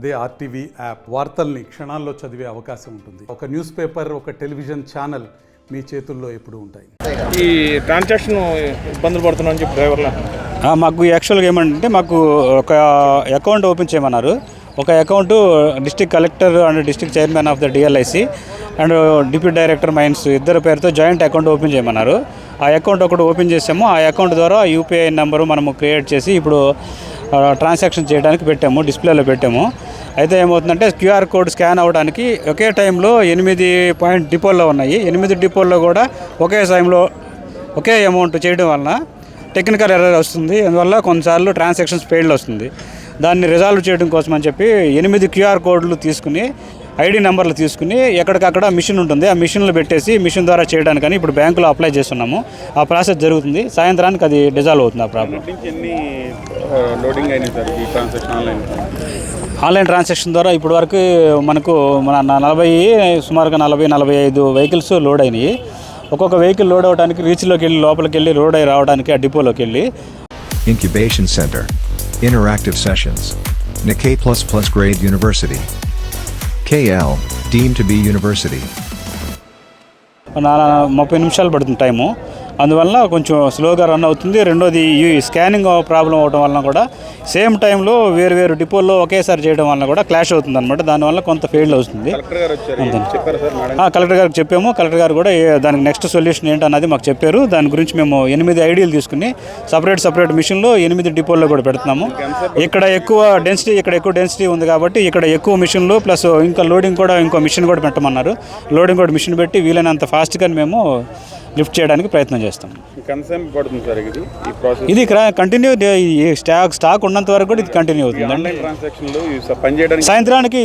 అదే RTV app వార్తల్ని క్షణాల్లో చదివే అవకాశం ఉంటుంది. ఒక న్యూస్ పేపర్, ఒక టెలివిజన్ ఛానల్ మీ చేతుల్లో ఎప్పుడు ఉంటాయి. ఈ ట్రాన్సాక్షన్ ఇబ్బందులు పడుతున్నాయని చెప్పి డ్రైవర్లు మాకు యాక్చువల్గా ఏమంటే మాకు ఒక అకౌంట్ ఓపెన్ చేయమన్నారు. ఒక account district collector and district chairman of the DLIC and deputy director mines ఇద్దరు పేరుతో జాయింట్ అకౌంట్ ఓపెన్ చేయమన్నారు. ఆ అకౌంట్ ఒకటి ఓపెన్ చేసాము. ఆ అకౌంట్ ద్వారా యూపీఐ నెంబరు మనము క్రియేట్ చేసి ఇప్పుడు ట్రాన్సాక్షన్ చేయడానికి పెట్టాము, డిస్ప్లేలో పెట్టాము. అయితే ఏమవుతుందంటే క్యూఆర్ కోడ్ స్కాన్ అవ్వడానికి ఒకే టైంలో 8 పాయింట్ డిపోల్లో ఉన్నాయి. 8 డిపోల్లో కూడా ఒకే టైంలో ఒకే అమౌంట్ చేయడం వలన టెక్నికల్ ఎర్రర్ వస్తుంది. అందువల్ల కొన్నిసార్లు ట్రాన్సాక్షన్స్ ఫెయిల్డ్ వస్తుంది. దాన్ని రిజాల్వ్ చేయడం కోసం అని చెప్పి 8 క్యూఆర్ కోడ్లు తీసుకుని ఐడి నెంబర్లు తీసుకుని ఎక్కడికక్కడ మిషన్ ఉంటుంది, ఆ మిషన్లు పెట్టేసి మిషన్ ద్వారా చేయడానికని ఇప్పుడు బ్యాంకులో అప్లై చేస్తున్నాము. ఆ ప్రాసెస్ జరుగుతుంది. సాయంత్రానికి అది డిజాల్వ్ అవుతుంది ఆ ప్రాబ్లం. లోడింగ్ అయినాయి సార్ ఈ ట్రాన్సాక్షన్ ఆన్లైన్ ట్రాన్సాక్షన్ ద్వారా ఇప్పటి వరకు మనకు సుమారుగా 40-45 వెహికల్స్ లోడ్ అయినాయి. ఒక్కొక్క వెహికల్ లోడ్ అవడానికి రీచ్లోకి వెళ్ళి లోపలికి వెళ్ళి లోడ్ అయి రావడానికి ఆ డిపోలోకి వెళ్ళి Incubation Center. Interactive Sessions. Nikkei++ Grade University. KL. Deemed to be University. 30 నిమిషాలు పడుతుంది టైము. అందువల్ల కొంచెం స్లోగా రన్ అవుతుంది. రెండోది ఈ స్కానింగ్ ప్రాబ్లం అవడం వలన కూడా సేమ్ టైంలో వేరు డిపోల్లో ఒకేసారి చేయడం వలన కూడా క్లాష్ అవుతుంది అనమాట. దానివల్ల కొంత ఫెయిల్ అవుతుంది. కలెక్టర్ గారికి చెప్పాము. కలెక్టర్ గారు కూడా దానికి నెక్స్ట్ సొల్యూషన్ ఏంటన్నది మాకు చెప్పారు. దాని గురించి మేము 8 ఐడీలు తీసుకుని సపరేట్ మిషన్లో 8 డిపోల్లో కూడా పెడుతున్నాము. ఇక్కడ ఎక్కువ డెన్సిటీ ఉంది కాబట్టి ఇక్కడ ఎక్కువ మిషన్లు ప్లస్ ఇంకా లోడింగ్ కూడా ఇంకో మిషన్ కూడా పెట్టమన్నారు. లోడింగ్ కూడా మిషన్ పెట్టి వీలైనంత ఫాస్ట్గా మేము లిఫ్ట్ చేయడానికి ప్రయత్నం చేస్తాం. ఇది కంటిన్యూ స్టాక్ ఉన్నంత వరకు కూడా ఇది కంటిన్యూ అవుతుంది. సాయంత్రానికి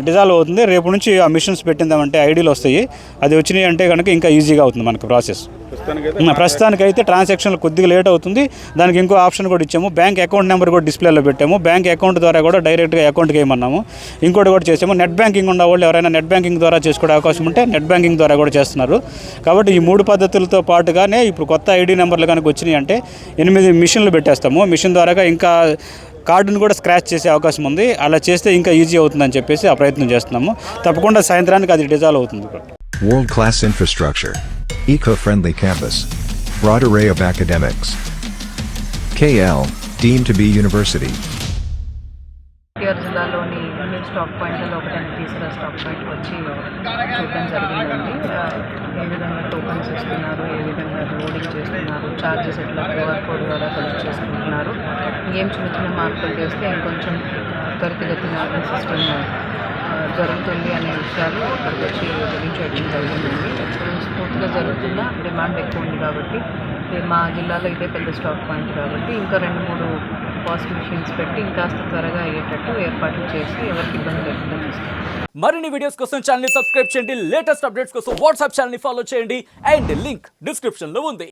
డిజాల్వ్ అవుతుంది. రేపు నుంచి ఆ మిషన్స్ పెట్టిందామంటే ఐడీలు వస్తాయి. అది వచ్చినాయి అంటే కనుక ఇంకా ఈజీగా అవుతుంది మనకు ప్రాసెస్. ప్రస్తుతానికైతే ట్రాన్సాక్షన్లు కొద్దిగా లేట్ అవుతుంది. దానికి ఇంకో ఆప్షన్ కూడా ఇచ్చాము. బ్యాంక్ అకౌంట్ నెంబర్ కూడా డిస్ప్లేలో పెట్టాము. బ్యాంక్ అకౌంట్ ద్వారా కూడా డైరెక్ట్గా అకౌంట్కి వేయమన్నాము. ఇంకోటి కూడా చేసాము. నెట్ బ్యాంకింగ్ ఉన్న వాళ్ళు ఎవరైనా నెట్ బ్యాంకింగ్ ద్వారా చేసుకునే అవకాశం ఉంటే నెట్ బ్యాంకింగ్ ద్వారా కూడా చేస్తున్నారు. కాబట్టి ఈ 3 పద్ధతులతో పాటుగానే ఇప్పుడు కొత్త ఐడి నెంబర్లు కనుక వచ్చినాయి అంటే 8 మిషన్లు పెట్టేస్తాము. మిషన్ ద్వారా ఇంకా కార్డును కూడా స్క్రాచ్ చేసే అవకాశం ఉంది. అలా చేస్తే ఇంకా ఈజీ అవుతుందని చెప్పేసి ఆ ప్రయత్నం చేస్తున్నాము. తప్పకుండా సాయంత్రానికి అది డిజాల్వ్ అవుతుంది. World class infrastructure. Eco-friendly campus. Broad array of academics. KL. Deemed to be University. జిల్లాలోని అన్ని స్టాక్ పాయింట్లలో ఒకటి తీసుకురా స్టాక్ పాయింట్ వచ్చి చూడడం జరిగిందండి. ఏ విధంగా టోకన్స్ ఇస్తున్నారు, ఏ విధంగా లోడింగ్ చేస్తున్నారు, ఛార్జెస్ ఎట్లా క్యూఆర్ కోడ్ ద్వారా కలెక్ట్ చేసుకుంటున్నారు, ఇంకేం చిన్న మార్పులు చేస్తే ఇంకొంచెం త్వరితగతిన సిస్టమ్ జరుగుతుంది అనే విషయాలు ఇక్కడికి వచ్చి తెలియచేయడం జరిగిందండి. పూర్తిగా జరుగుతున్న డిమాండ్ ఎక్కువ ఉంది కాబట్టి మా జిల్లాలో ఇదే పెద్ద స్టాక్ పాయింట్ కాబట్టి ఇంకా 2-3 పాస్ట్ మిషన్స్ పెట్టి ఇంకాస్త త్వరగా అయ్యేటట్టు ఏర్పాట్లు చేసి ఎవరికి ఇబ్బంది లేకుండా చూస్తాం. మరిన్ని వీడియోస్ కోసం ఛానల్ ని సబ్స్క్రైబ్ చేయండి. లేటెస్ట్ అప్డేట్స్ కోసం వాట్సాప్ ఛానల్ ని ఫాలో చేయండి. అండ్ లింక్ డిస్క్రిప్షన్ లో ఉంది.